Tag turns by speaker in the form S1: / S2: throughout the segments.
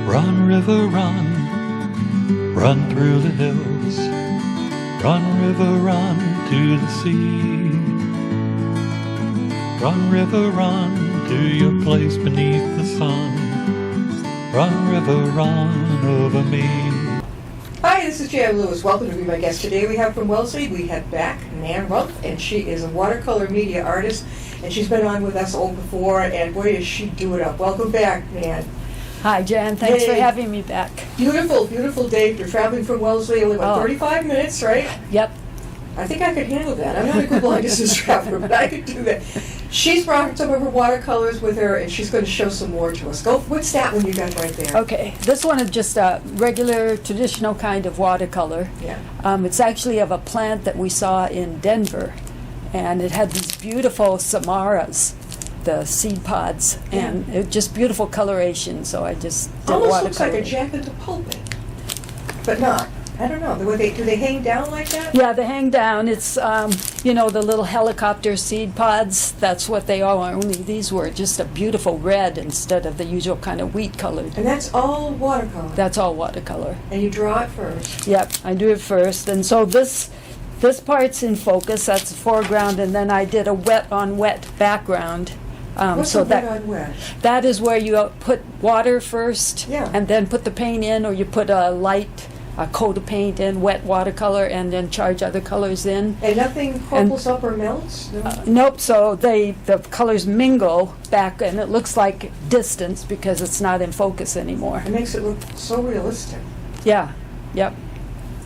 S1: Run, river, run, run through the hills. Run, river, run to the sea. Run, river, run to your place beneath the sun. Run, river, run over me.
S2: Hi, this is Jan Lewis. Welcome to be my guest today. We have from Wellesley, we have back Nan Rumpf, and she is a watercolor media artist, and she's been on with us all before, and boy, does she do it up. Welcome back, Nan.
S3: Hi, Jan. Thanks for having me back.
S2: Beautiful, beautiful day. You're traveling from Wellesley, only about 35 minutes, right?
S3: Yep.
S2: I think I could handle that. I'm not a good long distance traveler, but I could do that. She's brought some of her watercolors with her, and she's going to show some more to us. What's that one you got right there?
S3: Okay, this one is just a regular, traditional kind of watercolor.
S2: Yeah.
S3: It's actually of a plant that we saw in Denver, and it had these beautiful samaras, the seed pods, and it just beautiful coloration. So I just did
S2: almost looks like a
S3: watercoloring.
S2: jacket to pulpit, but not. I don't know. Do they hang down like that?
S3: Yeah, they hang down. It's, the little helicopter seed pods. That's what they are, only these were just a beautiful red instead of the usual kind of wheat colored.
S2: And that's all watercolor?
S3: That's all watercolor.
S2: And you draw it first?
S3: Yep, I do it first. And so this part's in focus. That's the foreground. And then I did a wet on wet background.
S2: What's
S3: so
S2: a wet on wet?
S3: That is where you put water first and then put the paint in, or you put a coat of paint in, wet watercolor, and then charge other colors in.
S2: And nothing purples up or melts? No?
S3: Nope, so the colors mingle back, and it looks like distance because it's not in focus anymore.
S2: It makes it look so realistic.
S3: Yeah, yep.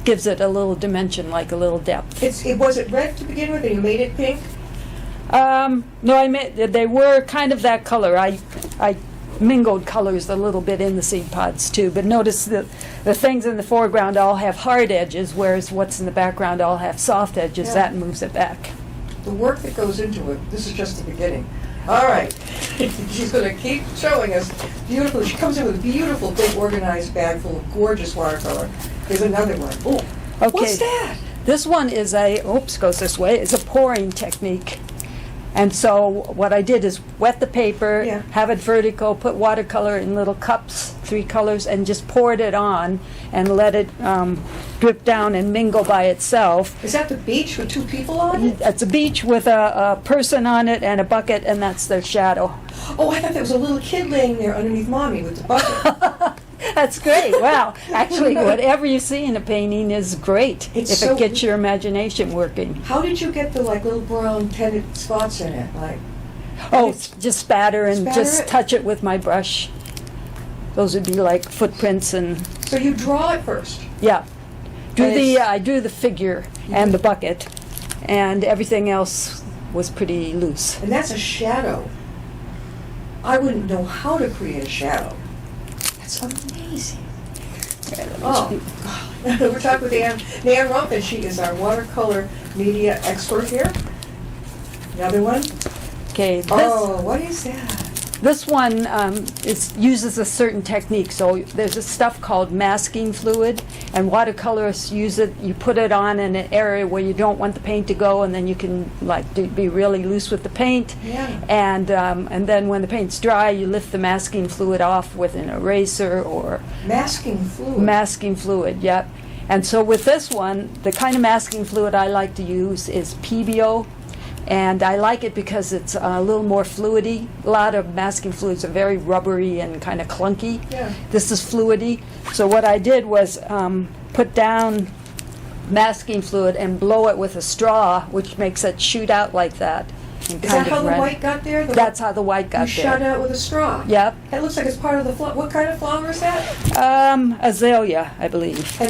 S3: Gives it a little dimension, like a little depth.
S2: Was it red to begin with, and you made it pink?
S3: No, they were kind of that color. I mingled colors a little bit in the seed pods too, but notice that the things in the foreground all have hard edges, whereas what's in the background all have soft edges.
S2: Yeah.
S3: That moves it back.
S2: The work that goes into it. This is just the beginning. All right. She's going to keep showing us beautiful. She comes in with a beautiful, big, organized bag full of gorgeous watercolor. There's another one. Oh,
S3: okay.
S2: What's that?
S3: This one is goes this way, is a pouring technique. And so what I did is wet the paper, have it vertical, put watercolor in little cups, 3 colors, and just poured it on and let it drip down and mingle by itself.
S2: Is that the beach with 2 people on it?
S3: It's a beach with a person on it and a bucket, and that's their shadow.
S2: Oh, I thought there was a little kid laying there underneath Mommy with the bucket.
S3: That's great. Wow. Actually, whatever you see in a painting is great if it gets your imagination working.
S2: How did you get the little brown tinted spots in it?
S3: Just spatter and just touch it with my brush. Those would be like footprints and.
S2: So you draw it first.
S3: Yeah. I drew the figure and the bucket, and everything else was pretty loose.
S2: And that's a shadow. I wouldn't know how to create a shadow. That's amazing. We're talking with Nan Rumpf, and she is our watercolor media expert here. Another one.
S3: Okay.
S2: What is that?
S3: This one uses a certain technique. So there's a stuff called masking fluid, and watercolorists use it. You put it on in an area where you don't want the paint to go, and then you can be really loose with the paint.
S2: Yeah.
S3: And then when the paint's dry, you lift the masking fluid off with an eraser or
S2: masking fluid.
S3: Masking fluid, yep. And so with this one, the kind of masking fluid I like to use is PBO. And I like it because it's a little more fluidy. A lot of masking fluids are very rubbery and kind of clunky.
S2: Yeah.
S3: This is fluidy. So what I did was put down masking fluid and blow it with a straw, which makes it shoot out like that.
S2: Is that how the white got there?
S3: That's how the white got there.
S2: You shot out with a straw?
S3: Yep.
S2: It looks like it's part of the flower. What kind of flower is that?
S3: Azalea, I believe.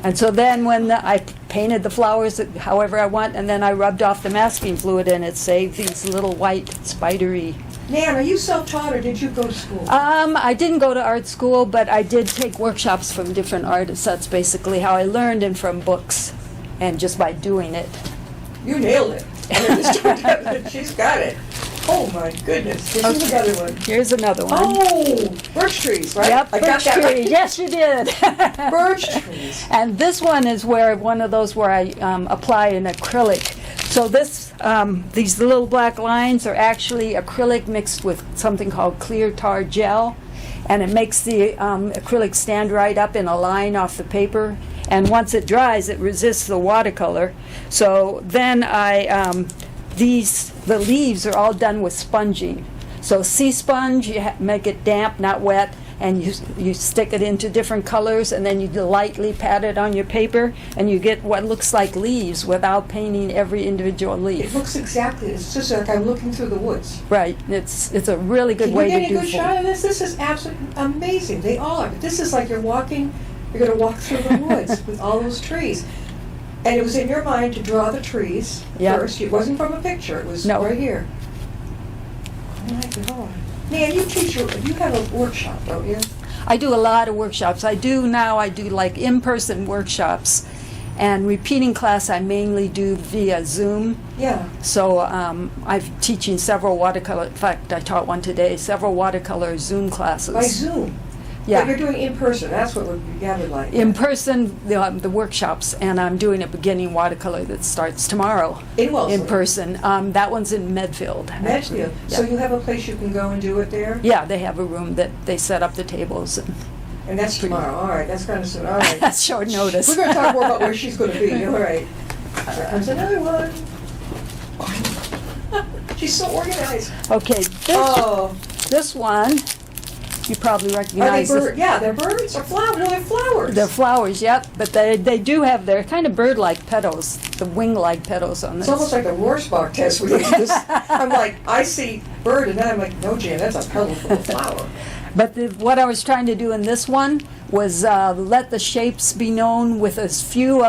S3: And so then when I painted the flowers however I want, and then I rubbed off the masking fluid, and it saved these little white spidery.
S2: Nan, are you self-taught or did you go to school?
S3: I didn't go to art school, but I did take workshops from different artists. That's basically how I learned, and from books, and just by doing it.
S2: You nailed it. She's got it. Oh my goodness. Here's another one.
S3: Here's another one.
S2: Oh, birch trees, right?
S3: Yep, birch tree. Right. Yes, you did.
S2: Birch trees.
S3: And this one is one of those where I apply an acrylic. So these little black lines are actually acrylic mixed with something called clear tar gel, and it makes the acrylic stand right up in a line off the paper. And once it dries, it resists the watercolor. So then the leaves are all done with sponging. So sea sponge, you make it damp, not wet, and you stick it into different colors, and then you lightly pat it on your paper, and you get what looks like leaves without painting every individual leaf.
S2: It looks exactly, it's just like I'm looking through the woods.
S3: Right. It's a really good way to do
S2: Can you get a good shot of this? This is absolutely amazing. They all are. This is like you're going to walk through the woods with all those trees. And it was in your mind to draw the trees first. It wasn't from a picture. It was right here. Oh my God. Nan, you have a workshop, don't you?
S3: I do a lot of workshops. I do like in-person workshops, and repeating class I mainly do via Zoom.
S2: Yeah.
S3: So I'm teaching several watercolor, in fact I taught one today, several watercolor Zoom classes.
S2: By Zoom?
S3: Yeah.
S2: But you're doing in person, that's what would gathered like.
S3: In person, the workshops, and I'm doing a beginning watercolor that starts tomorrow.
S2: In Wellesley?
S3: In person. That one's in Medfield.
S2: Medfield.
S3: Yeah.
S2: So you have a place you can go and do it there?
S3: Yeah, they have a room that they set up the tables.
S2: And that's tomorrow. All right, that's kind of soon. All right.
S3: That's short notice.
S2: We're going to talk more about where she's going to be. All right. There's another one. She's so organized.
S3: Okay, this one, you probably recognize.
S2: Are they yeah, they're birds or flowers. No, they're flowers.
S3: They're flowers, yep. But they do have, they're kind of bird-like petals, the wing-like petals on this.
S2: It's almost like a Rorschach test. I'm like, I see bird, and then I'm like, no, Jan, that's a petal full of flower.
S3: But what I was trying to do in this one was let the shapes be known with as few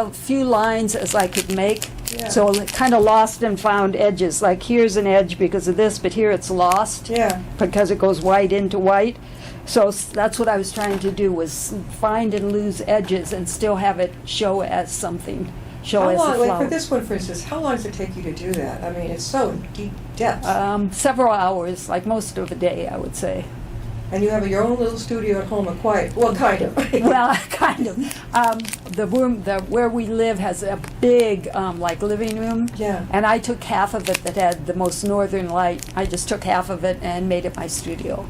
S3: lines as I could make.
S2: Yeah.
S3: So kind of lost and found edges. Like here's an edge because of this, but here it's lost.
S2: Yeah.
S3: Because it goes white into white. So that's what I was trying to do, was find and lose edges and still have it show as something. Show as a flower.
S2: Like for this one, for instance, how long does it take you to do that? I mean, it's so deep depth.
S3: Several hours, like most of the day, I would say.
S2: And you have your own little studio at home and quiet. Well, kind of.
S3: Well, kind of. The room where we live has a big like living room.
S2: Yeah.
S3: And I took half of it that had the most northern light. I just took half of it and made it my studio.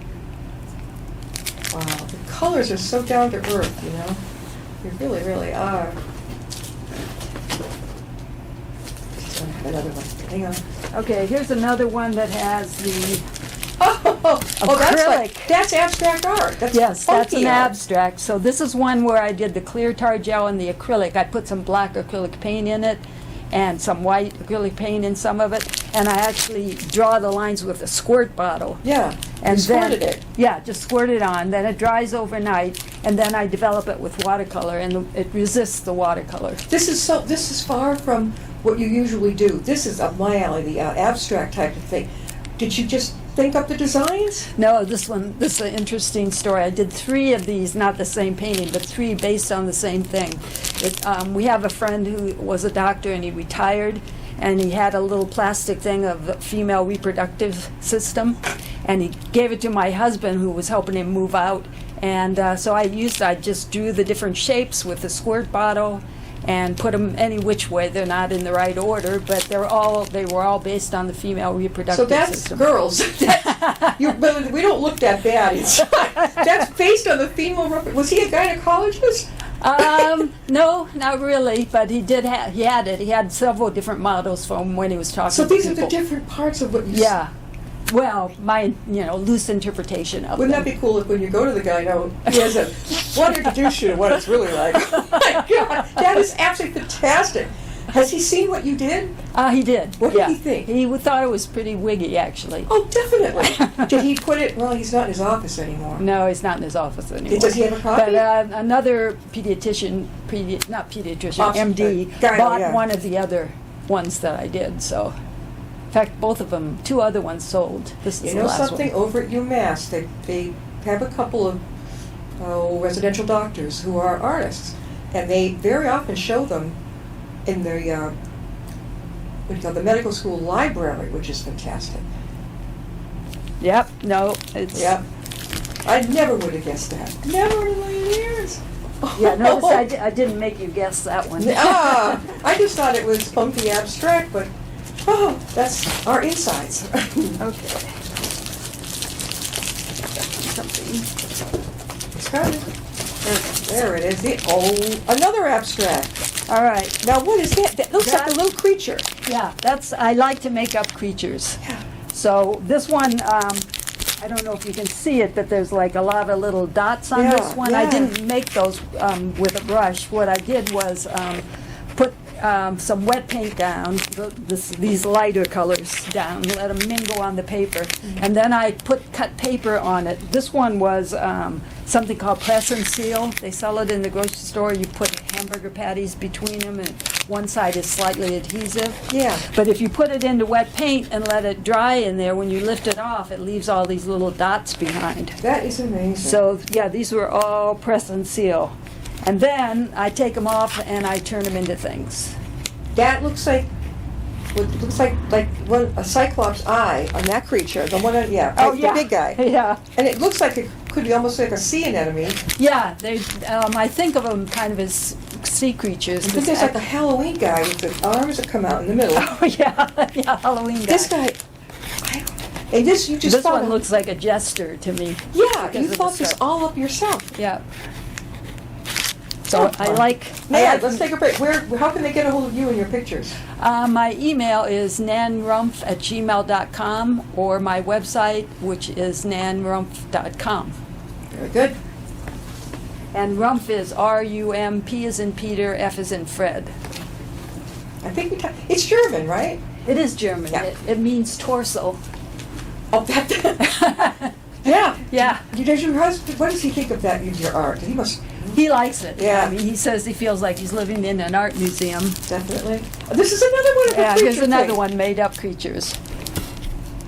S2: Wow, the colors are so down to earth, you know. They really, really are. Another one. Hang on.
S3: Okay, here's another one that has the
S2: acrylic. That's abstract art.
S3: Yes, that's an
S2: art.
S3: abstract. So this is one where I did the clear tar gel and the acrylic. I put some black acrylic paint in it and some white acrylic paint in some of it, and I actually draw the lines with a squirt bottle.
S2: Yeah,
S3: and
S2: you squirted it.
S3: Yeah, just squirt it on. Then it dries overnight, and then I develop it with watercolor, and it resists the watercolor.
S2: This is far from what you usually do. This is up my alley, the abstract type of thing. Did you just think up the designs?
S3: No, this is an interesting story. I did 3 of these, not the same painting, but 3 based on the same thing. We have a friend who was a doctor, and he retired, and he had a little plastic thing of the female reproductive system, and he gave it to my husband, who was helping him move out. And so I just drew the different shapes with the squirt bottle and put them any which way. They're not in the right order, but they were all based on the female reproductive system.
S2: So that's girls. We don't look that bad inside. That's based on the female. Was he a gynecologist?
S3: No, not really, but he had it. He had several different models from when he was talking to people.
S2: So these are the different parts of what you
S3: Yeah. Well, my loose interpretation of
S2: Wouldn't
S3: them.
S2: that be cool if when you go to the guy, he has a what introduce you to what it's really like? Oh my God, that is absolutely fantastic. Has he seen what you did?
S3: He did.
S2: What did he think?
S3: He thought it was pretty wiggy, actually.
S2: Oh, definitely. Did he put it? Well, he's not in his office anymore.
S3: No, he's not in his office anymore.
S2: Does he have a copy?
S3: But another pediatrician, MD, bought one of the other ones that I did. So, in fact, both of them, 2 other ones sold. This is the last
S2: something?
S3: one.
S2: Over at UMass, they have a couple of residential doctors who are artists, and they very often show them in the the medical school library, which is fantastic.
S3: Yep. No. It's.
S2: Yep. I never would have guessed that. Never in a million years.
S3: Yeah. Notice I didn't make you guess that one.
S2: I just thought it was funky abstract, but Oh, that's our insides.
S3: Okay. Something.
S2: It's coming. There it is. Another abstract.
S3: All right.
S2: Now, what is that? That looks like a little creature.
S3: Yeah, I like to make up creatures.
S2: Yeah.
S3: So this one, I don't know if you can see it, but there's like a lot of little dots on this one. I didn't make those with a brush. What I did was put some wet paint down, these lighter colors down, let them mingle on the paper, and then I cut paper on it. This one was something called press and seal. They sell it in the grocery store. You put hamburger patties between them, and one side is slightly adhesive.
S2: Yeah.
S3: But if you put it into wet paint and let it dry in there, when you lift it off, it leaves all these little dots behind.
S2: That is amazing.
S3: So, yeah, these were all press and seal. And then I take them off and I turn them into things.
S2: That looks like a cyclops eye on that creature. The one, the big guy.
S3: Yeah.
S2: And it looks like it could be almost like a sea anemone.
S3: Yeah, I think of them kind of as sea creatures.
S2: I think there's like a Halloween guy with the arms that come out in the middle.
S3: Oh, yeah, Halloween guy.
S2: This guy, and this you just
S3: This one looks like a jester to me.
S2: Yeah, you thought this all up yourself.
S3: Yeah. So I like...
S2: Let's take a break. How can they get a hold of you and your pictures?
S3: My email is nanrumpf@gmail.com, or my website, which is nanrumpf.com.
S2: Very good.
S3: And Rumpf is R-U-M-P as in Peter, F as in Fred.
S2: I think it's German, right?
S3: It is German.
S2: Yeah.
S3: It means torso.
S2: Oh, that. Yeah.
S3: Yeah.
S2: Does your husband? What does he think of that? Your art? He must.
S3: He likes it.
S2: Yeah.
S3: I mean, he says he feels like he's living in an art museum.
S2: Definitely. This is another one of the
S3: Yeah,
S2: creature
S3: here's another
S2: thing.
S3: one, made up creatures.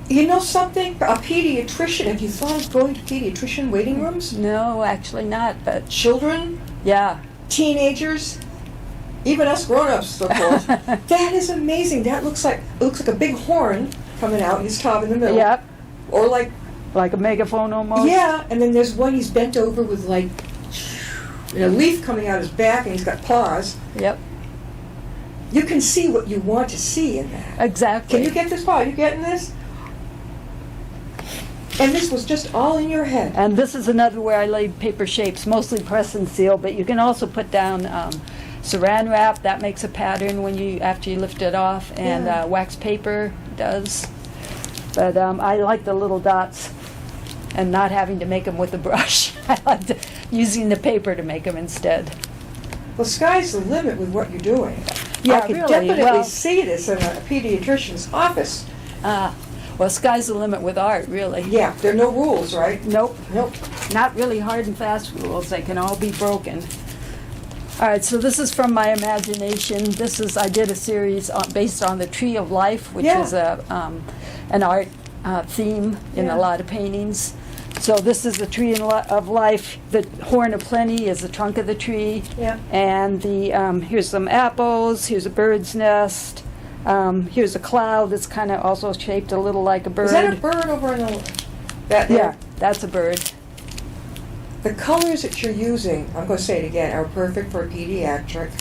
S2: You know something? A pediatrician. Have you thought of going to pediatrician waiting rooms?
S3: No, actually not, but
S2: Children,
S3: yeah.
S2: teenagers, even us grown-ups, so called. That is amazing. That looks like a big horn coming out. His top in the middle.
S3: Yep.
S2: Or like.
S3: Like a megaphone almost.
S2: Yeah, and then there's one he's bent over with like a leaf coming out his back, and he's got paws.
S3: Yep.
S2: You can see what you want to see in that.
S3: Exactly.
S2: Can you get this part? Are you getting this? And this was just all in your head.
S3: And this is another where I laid paper shapes, mostly press and seal, but you can also put down saran wrap. That makes a pattern after you lift it off, and wax paper does. But I like the little dots and not having to make them with a brush. I like using the paper to make them instead.
S2: Well, sky's the limit with what you're doing.
S3: Yeah,
S2: I could
S3: really.
S2: definitely see this in a pediatrician's office.
S3: Well, sky's the limit with art, really.
S2: Yeah, there are no rules, right?
S3: Nope.
S2: Nope.
S3: Not really hard and fast rules. They can all be broken. All right, so this is from my imagination. I did a series based on the Tree of Life, which is an art theme in a lot of paintings. So this is the Tree of Life. The Horn of Plenty is the trunk of the tree.
S2: Yeah.
S3: And here's some apples. Here's a bird's nest. Here's a cloud that's kind of also shaped a little like a bird.
S2: Is that a bird over in the... That there?
S3: Yeah, that's a bird.
S2: The colors that you're using, I'm going to say it again, are perfect for a pediatric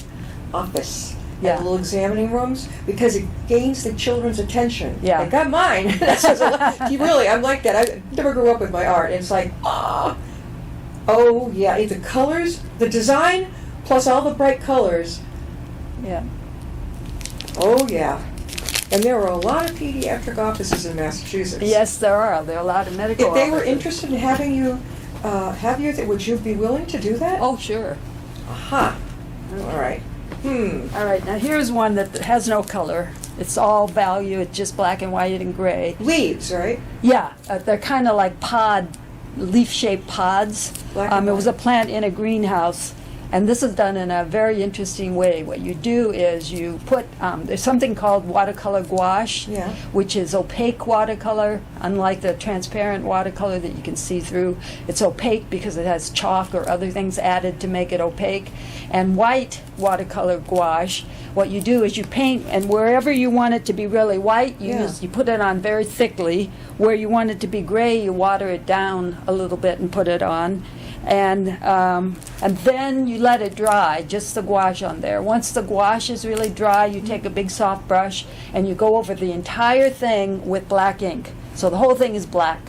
S2: office.
S3: Yeah.
S2: And little examining rooms, because it gains the children's attention.
S3: Yeah.
S2: I got mine. That says a lot. Really, I'm like that. I never grew up with my art. It's like, oh yeah, the colors, the design, plus all the bright colors.
S3: Yeah.
S2: Oh yeah. And there are a lot of pediatric offices in Massachusetts.
S3: Yes, there are. There are a lot of medical
S2: If they were
S3: offices.
S2: interested in having you, would you be willing to do that?
S3: Oh, sure.
S2: Aha. All right.
S3: All right, now here's one that has no color. It's all value. It's just black and white and gray.
S2: Leaves, right?
S3: Yeah, they're kind of like leaf-shaped pods.
S2: Black and
S3: It was a
S2: white.
S3: plant in a greenhouse, and this is done in a very interesting way. What you do is you put, there's something called watercolor gouache,
S2: Yeah.
S3: which is opaque watercolor, unlike the transparent watercolor that you can see through. It's opaque because it has chalk or other things added to make it opaque. And white watercolor gouache, what you do is you paint, and wherever you want it to be really white, you put it on very thickly. Where you want it to be gray, you water it down a little bit and put it on. And then you let it dry, just the gouache on there. Once the gouache is really dry, you take a big soft brush and you go over the entire thing with black ink. So the whole thing is black.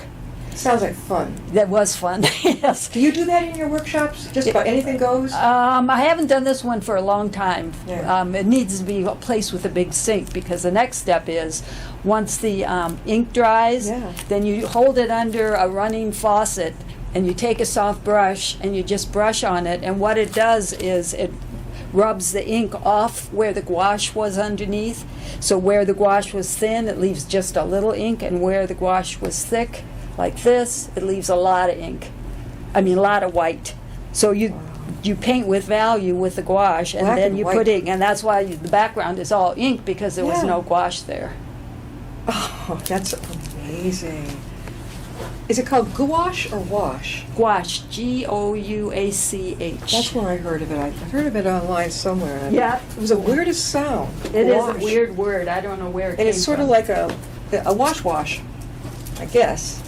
S2: Sounds like fun.
S3: That was fun, yes.
S2: Do you do that in your workshops? Just about anything goes?
S3: I haven't done this one for a long time.
S2: Yeah.
S3: It needs to be placed with a big sink, because the next step is, once the ink dries,
S2: Yeah.
S3: then you hold it under a running faucet and you take a soft brush and you just brush on it, and what it does is it rubs the ink off where the gouache was underneath. So where the gouache was thin, it leaves just a little ink, and where the gouache was thick, like this, it leaves a lot of ink. A lot of white. So you paint with value with the gouache, and
S2: Black
S3: then
S2: and
S3: you
S2: white.
S3: put ink, and that's why the background is all ink, because there was
S2: Yeah.
S3: no gouache there.
S2: Oh, that's amazing. Is it called gouache or wash?
S3: Gouache, Gouach.
S2: That's where I heard of it. I heard of it online somewhere. and
S3: Yeah.
S2: It was the weirdest sound.
S3: It is a
S2: Gouache.
S3: weird word. I don't know where it came
S2: And it's sort
S3: from.
S2: of like a wash, I guess.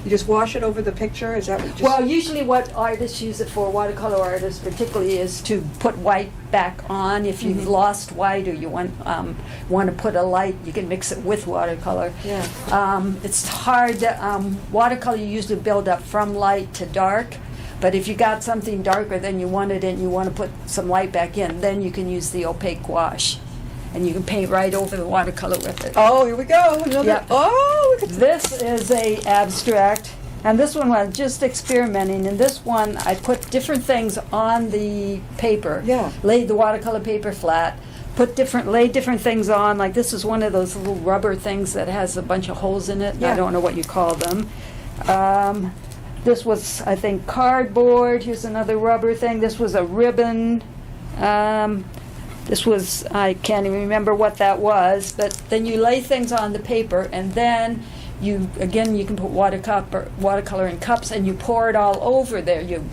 S2: You just wash it over the picture? Is that what you just...
S3: Well, usually what artists use it for, watercolor artists particularly, is to put white back on. If you've lost white or you want to put a light, you can mix it with watercolor.
S2: Yeah.
S3: It's hard. Watercolor you usually build up from light to dark, but if you got something darker than you wanted and you want to put some light back in, then you can use the opaque gouache. And you can paint right over the watercolor with it.
S2: Oh, here we go. Another...
S3: Yeah.
S2: Oh, look at
S3: This is a abstract, and this one was just experimenting. In this one, I put different things on the paper.
S2: Yeah.
S3: Laid the watercolor paper flat. Laid different things on. Like this is one of those little rubber things that has a bunch of holes in it.
S2: Yeah.
S3: I don't know what you call them. This was, I think, cardboard. Here's another rubber thing. This was a ribbon. This was, I can't even remember what that was, but then you lay things on the paper, and then you can put watercolor in cups, and you pour it all over there. You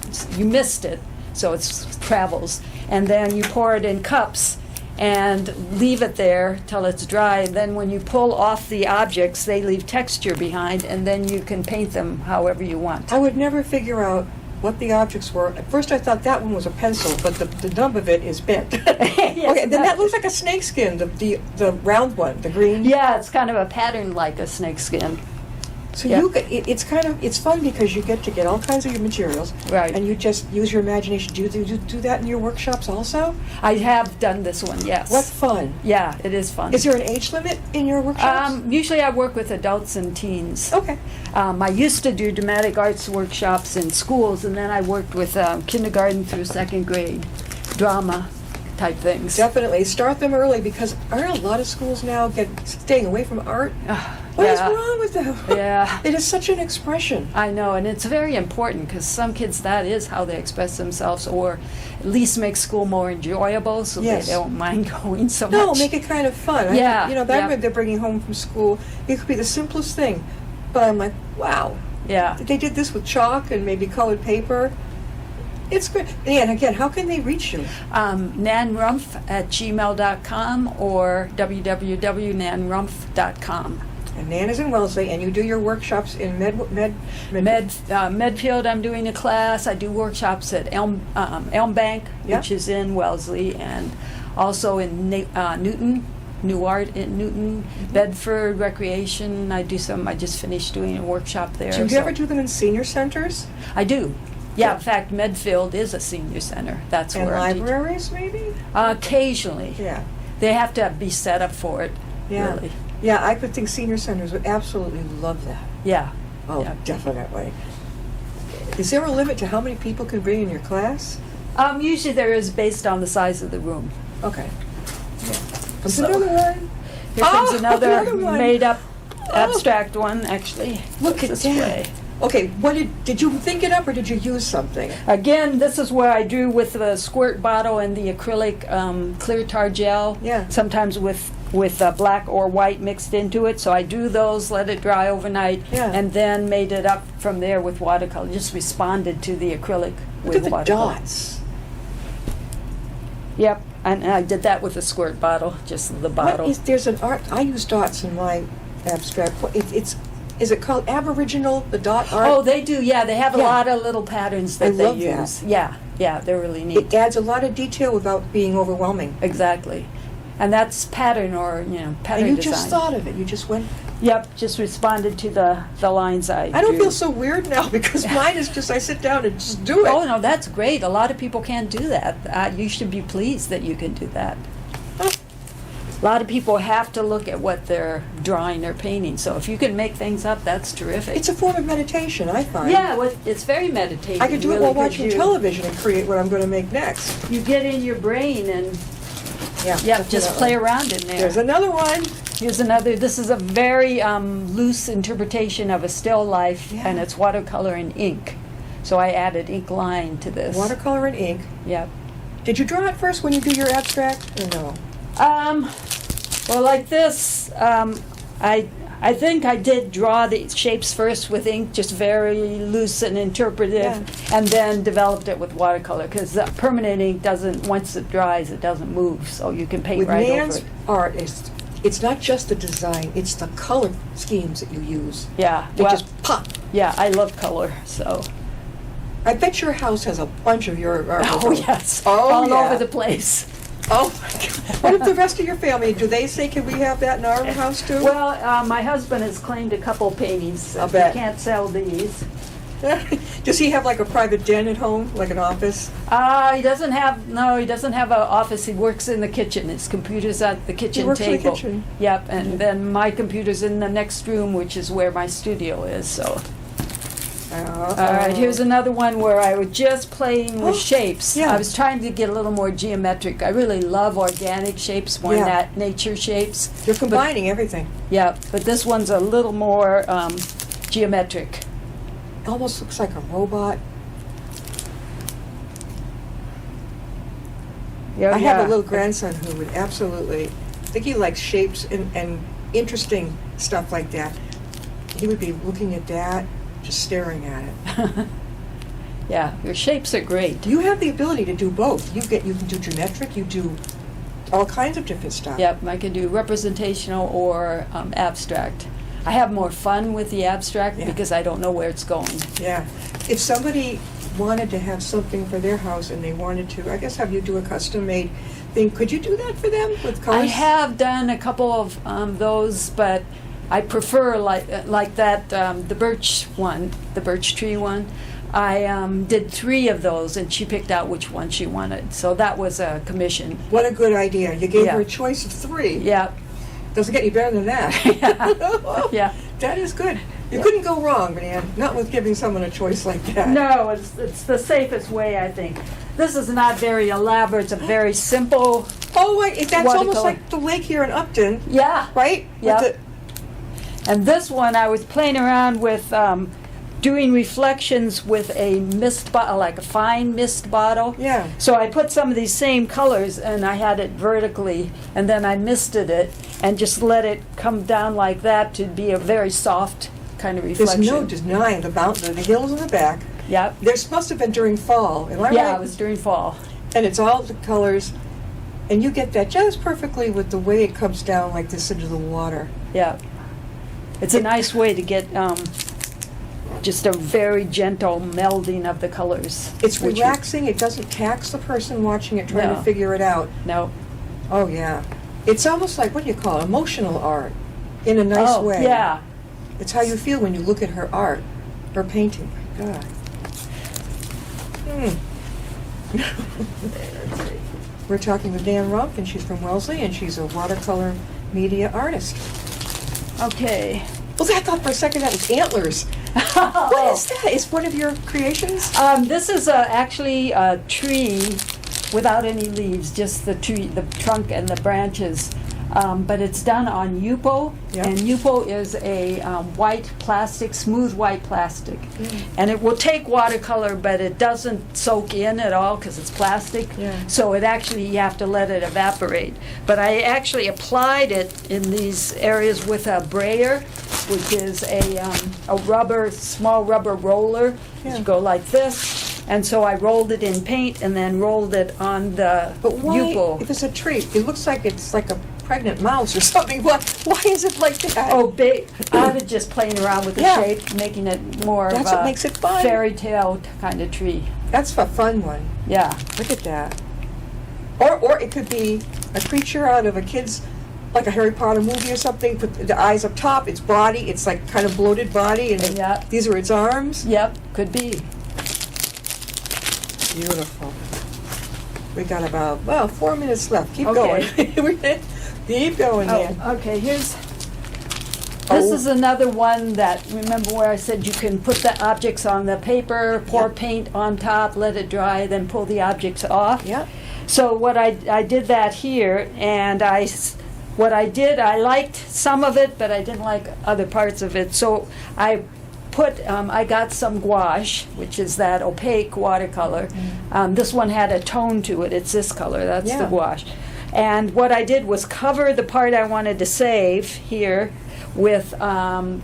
S3: mist it, so it travels, and then you pour it in cups and leave it there till it's dry. And then when you pull off the objects, they leave texture behind, and then you can paint them however you want.
S2: I would never figure out what the objects were. At first I thought that one was a pencil, but the nub of it is bent. Okay, then that looks like a snake skin, the round one, the green.
S3: Yeah, it's kind of a pattern like a snake skin.
S2: So
S3: Yeah.
S2: it's fun because you get to get all kinds of your materials,
S3: Right.
S2: and you just use your imagination. Do you do that in your workshops also?
S3: I have done this one, yes.
S2: What fun!
S3: Yeah, it is fun.
S2: Is there an age limit in your workshops?
S3: Usually I work with adults and teens.
S2: Okay.
S3: I used to do dramatic arts workshops in schools, and then I worked with kindergarten through second grade drama type things.
S2: Definitely start them early, because aren't a lot of schools now staying away from art? What is
S3: Yeah.
S2: wrong with them?
S3: Yeah.
S2: It is such an expression.
S3: I know, and it's very important, because some kids, that is how they express themselves, or at least make school more enjoyable, so
S2: Yes.
S3: they don't mind going so
S2: No,
S3: much.
S2: make it kind of fun.
S3: Yeah,
S2: That
S3: yeah.
S2: they're bringing home from school. It could be the simplest thing, but I'm like, wow.
S3: Yeah.
S2: They did this with chalk and maybe colored paper. It's great. And again, how can they reach you?
S3: nanrumpf@gmail.com or www.nanrumpf.com.
S2: And Nan is in Wellesley, and you do your workshops in
S3: Medfield, I'm doing a class. I do workshops at Elm Bank,
S2: Yeah.
S3: which is in Wellesley, and also in Newton, New Art in Newton, Bedford Recreation. I just finished doing a workshop there.
S2: Do you ever do them in senior centers?
S3: I do. Yeah, in fact, Medfield is a senior center. That's
S2: And
S3: where I teach.
S2: libraries, maybe?
S3: Occasionally.
S2: Yeah.
S3: They have to be set up for it,
S2: Yeah.
S3: really.
S2: Yeah, I could think senior centers would absolutely love that.
S3: Yeah.
S2: Oh,
S3: Yeah.
S2: definitely. Is there a limit to how many people can bring in your class?
S3: Usually there is, based on the size of the room.
S2: Okay. Comes
S3: So-
S2: another one.
S3: Here comes
S2: Oh,
S3: another
S2: another one.
S3: made-up
S2: Oh.
S3: abstract one, actually.
S2: Look at
S3: This
S2: that.
S3: way.
S2: Okay, what did you think it up, or did you use something?
S3: Again, this is where I drew with the squirt bottle and the acrylic clear tar gel.
S2: Yeah.
S3: Sometimes with black or white mixed into it. So I drew those, let it dry overnight,
S2: Yeah.
S3: and then made it up from there with watercolor. Just responded to the acrylic
S2: Look
S3: with
S2: at the
S3: watercolor.
S2: dots.
S3: Yep, and I did that with a squirt bottle, just the bottle.
S2: There's an art, I use dots in my abstract. is it called Aboriginal, the dot art?
S3: Oh, they do, yeah. They have a
S2: Yeah.
S3: lot of little patterns that
S2: I
S3: they
S2: love
S3: use.
S2: that.
S3: Yeah, they're really neat.
S2: It adds a lot of detail without being overwhelming.
S3: Exactly. And that's pattern or, pattern
S2: And you
S3: design.
S2: just thought of it. You just went.
S3: Yep, just responded to the lines I
S2: I don't
S3: drew.
S2: feel so weird now because mine is just I sit down and just do it.
S3: Oh, no, that's great. A lot of people can't do that. You should be pleased that you can do that.
S2: Huh.
S3: A lot of people have to look at what they're drawing or painting. So if you can make things up, that's terrific.
S2: It's a form of meditation, I find.
S3: Yeah, well, it's very meditative.
S2: I could do it
S3: really,
S2: while
S3: 'cause
S2: watching television and create what I'm going to make next.
S3: You get in your brain and just
S2: definitely.
S3: play around in there.
S2: There's another one.
S3: Here's another. This is a very loose interpretation of a still life,
S2: Yeah.
S3: and it's watercolor and ink. So I added ink line to this.
S2: Watercolor and ink.
S3: Yep.
S2: Did you draw it first when you do your abstract? Or no?
S3: Well, like this, I think I did draw the shapes first with ink, just very loose and interpretive, and then developed it with watercolor, because permanent ink doesn't, once it dries, it doesn't move, so you can paint
S2: With
S3: right over
S2: Nan's
S3: it.
S2: art, it's not just the design, it's the color schemes that you use.
S3: Yeah,
S2: They
S3: well,
S2: just pop.
S3: yeah, I love color, so.
S2: I bet your house has a bunch of your art.
S3: Oh, yes,
S2: Oh,
S3: all
S2: yeah.
S3: over the place.
S2: Oh, my God. What if the rest of your family, do they say, can we have that in our house too?
S3: Well, my husband has claimed a couple paintings.
S2: I'll bet.
S3: He can't sell these.
S2: Does he have like a private den at home, like an office?
S3: He doesn't have an office. He works in the kitchen. His computer's at the kitchen
S2: works in the
S3: table.
S2: kitchen.
S3: Yep, and then my computer's in the next room, which is where my studio is, so. All right, here's another one where I was just playing with shapes.
S2: Yeah.
S3: I was trying to get a little more geometric. I really love organic shapes, more nature shapes.
S2: You're combining everything.
S3: Yeah, but this one's a little more geometric.
S2: Almost looks like a robot.
S3: Yeah,
S2: I have a little grandson who would absolutely, I think he likes shapes and interesting stuff like that. He would be looking at that, just staring at it.
S3: Yeah, your shapes are great.
S2: You have the ability to do both. You can do geometric, you do all kinds of different stuff.
S3: Yep, I can do representational or abstract. I have more fun with the abstract because I don't know where it's going.
S2: Yeah. If somebody wanted to have something for their house and they wanted to, I guess, have you do a custom-made thing, could you do that for them with colors?
S3: I have done a couple of those, but I prefer like that the birch one, the birch tree one. I did 3 of those, and she picked out which one she wanted. So that was a commission.
S2: What a good idea. You gave
S3: Yeah.
S2: her a choice of 3.
S3: Yeah.
S2: Doesn't get any better than that.
S3: Yeah.
S2: That is good. You couldn't go wrong, Marianne, not with giving someone a choice like that.
S3: No, it's the safest way, I think. This is not very elaborate. It's a very simple.
S2: Oh, wait, that's
S3: Watercolor.
S2: almost like the lake here in Upton,
S3: Yeah.
S2: right?
S3: Yeah.
S2: With
S3: And this one, I was playing around with doing reflections with a mist bottle, like a fine mist bottle.
S2: Yeah.
S3: So I put some of these same colors, and I had it vertically, and then I misted it, and just let it come down like that to be a very soft kind of
S2: There's
S3: reflection.
S2: no denying the mountain, the hills in the back.
S3: Yep.
S2: This must have been during fall, am I
S3: Yeah,
S2: right?
S3: it was during fall.
S2: And it's all the colors, and you get that just perfectly with the way it comes down like this into the water.
S3: Yeah. It's a nice way to get just a very gentle melding of the colors.
S2: It's
S3: which
S2: relaxing, it doesn't tax the person watching it trying
S3: No.
S2: to figure it out.
S3: No.
S2: Oh, yeah. It's almost like, what do you call it, emotional art, in a nice
S3: Oh,
S2: way.
S3: yeah.
S2: It's how you feel when you look at her art, her painting. My God. We're talking with Dan Rumpf, and she's from Wellesley, and she's a watercolor media artist.
S3: Okay.
S2: Well, I thought for a second that was antlers. What is that? Is one of your creations?
S3: This is actually a tree without any leaves, just the tree, the trunk and the branches. But it's done on Yupo,
S2: Yep.
S3: and Yupo is a white plastic, smooth white plastic. And it will take watercolor, but it doesn't soak in at all because it's plastic.
S2: Yeah.
S3: So it actually, you have to let it evaporate. But I actually applied it in these areas with a brayer, which is a rubber, small rubber roller.
S2: Yeah.
S3: You go like this. And so I rolled it in paint and then rolled it on the
S2: But why,
S3: Yupo.
S2: if it's a tree, it looks like it's like a pregnant mouse or something. Why is it like that?
S3: Oh, I was just playing around with the
S2: Yeah.
S3: shape, making it more
S2: That's
S3: of
S2: what
S3: a
S2: makes it fun.
S3: fairy tale kind of tree.
S2: That's a fun one.
S3: Yeah.
S2: Look at that. Or it could be a creature out of a kid's, like a Harry Potter movie or something. Put the eyes up top, its body, it's like kind of bloated body, and
S3: Yeah.
S2: these are its arms.
S3: Yep, could be.
S2: Beautiful. We got about, 4 minutes left. Keep
S3: Okay.
S2: going. Keep going, Dan.
S3: Oh, okay, this
S2: Oh.
S3: is another one that, remember where I said you can put the objects on the paper, pour
S2: Yeah.
S3: paint on top, let it dry, then pull the objects off.
S2: Yeah.
S3: So what I did that here, and what I did, I liked some of it, but I didn't like other parts of it. So I got some gouache, which is that opaque watercolor. This one had a tone to it. It's this color. That's the
S2: Yeah.
S3: gouache. And what I did was cover the part I wanted to save here with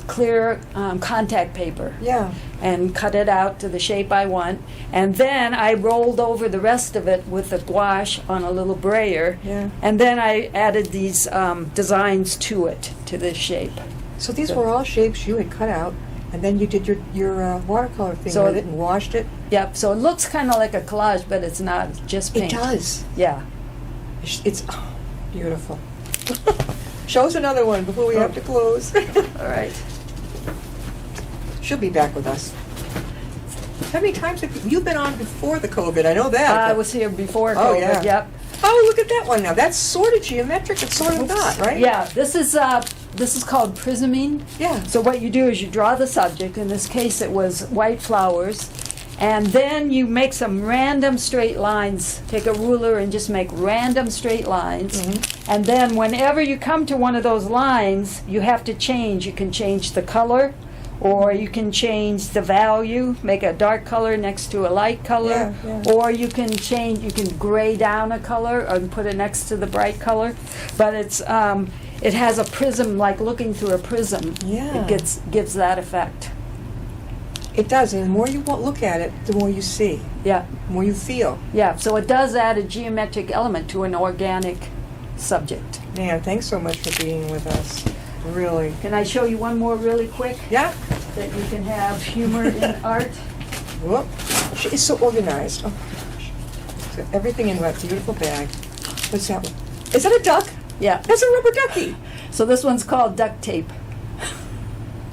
S3: clear contact paper.
S2: Yeah.
S3: And cut it out to the shape I want. And then I rolled over the rest of it with the gouache on a little brayer.
S2: Yeah.
S3: And then I added these designs to it, to this shape.
S2: So these were all shapes you had cut out, and then you did your watercolor thing
S3: So
S2: with it and washed it.
S3: Yep, so it looks kind of like a collage, but it's not, it's just paint.
S2: It does.
S3: Yeah.
S2: It's beautiful. Show us another one before we have to close.
S3: All right.
S2: She'll be back with us. How many times have you've been on before the COVID? I know that.
S3: I
S2: but-
S3: was here before
S2: Oh,
S3: COVID,
S2: yeah.
S3: yep.
S2: Oh, look at that one now. That's sort of geometric. It's sort of not, right?
S3: Yeah, this is called prisming.
S2: Yeah.
S3: So what you do is you draw the subject. In this case, it was white flowers. And then you make some random straight lines. Take a ruler and just make random straight lines.
S2: Mm-hmm.
S3: And then whenever you come to one of those lines, you have to change. You can change the color, or you can change the value, make a dark color next to a light color,
S2: Yeah.
S3: or you can gray down a color and put it next to the bright color. But it has a prism, like looking through a prism.
S2: Yeah.
S3: It gives that effect.
S2: It does. And the more you look at it, the more you see,
S3: Yeah.
S2: the more you feel.
S3: Yeah, so it does add a geometric element to an organic subject.
S2: Man, thanks so much for being with us. Really.
S3: Can I show you one more really quick
S2: Yeah.
S3: that you can have humor in art?
S2: Whoop. She is so organized. Oh, my gosh. So everything in that beautiful bag. What's that one? Is that a duck?
S3: Yeah.
S2: That's a rubber ducky.
S3: So this one's called duct tape.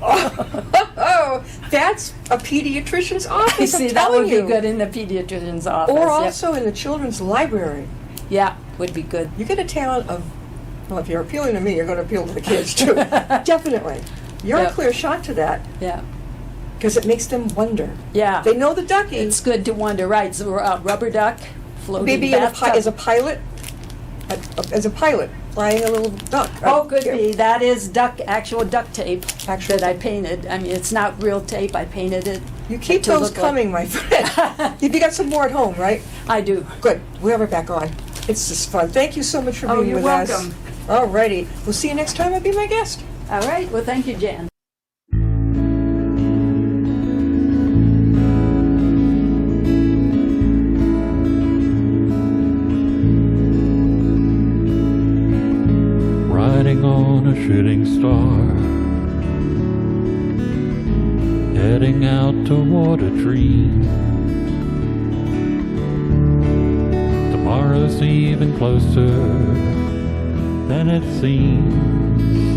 S2: Oh, that's a pediatrician's office.
S3: You see,
S2: I'm
S3: that would
S2: telling
S3: be
S2: you.
S3: good in the pediatrician's office.
S2: Or
S3: yeah.
S2: also in the children's library.
S3: Yeah, would be good.
S2: You get a talent of, well, if you're appealing to me, you're going to appeal to the kids too. Definitely. You're
S3: Yeah.
S2: a clear shot to that
S3: Yeah.
S2: because it makes them wonder.
S3: Yeah.
S2: They know the ducky.
S3: It's good to wonder, right? So rubber duck, floating
S2: Maybe
S3: bathtub.
S2: as a pilot, as a pilot, flying a little duck.
S3: Oh, could
S2: Here.
S3: be. That is actual duct tape
S2: Actual
S3: that I painted. I mean, it's not real tape. I painted it.
S2: You keep
S3: to
S2: those
S3: look like-
S2: coming, my friend. You got some more at home, right?
S3: I do.
S2: Good. We'll have her back on. It's just fun. Thank you so much for
S3: Oh,
S2: being
S3: you're
S2: with
S3: welcome.
S2: us. All righty. We'll see you next time. I'll be my guest.
S3: All right. Well, thank you, Jan.
S1: Riding on a shooting star, heading out toward a dream. Tomorrow's even closer than it seems.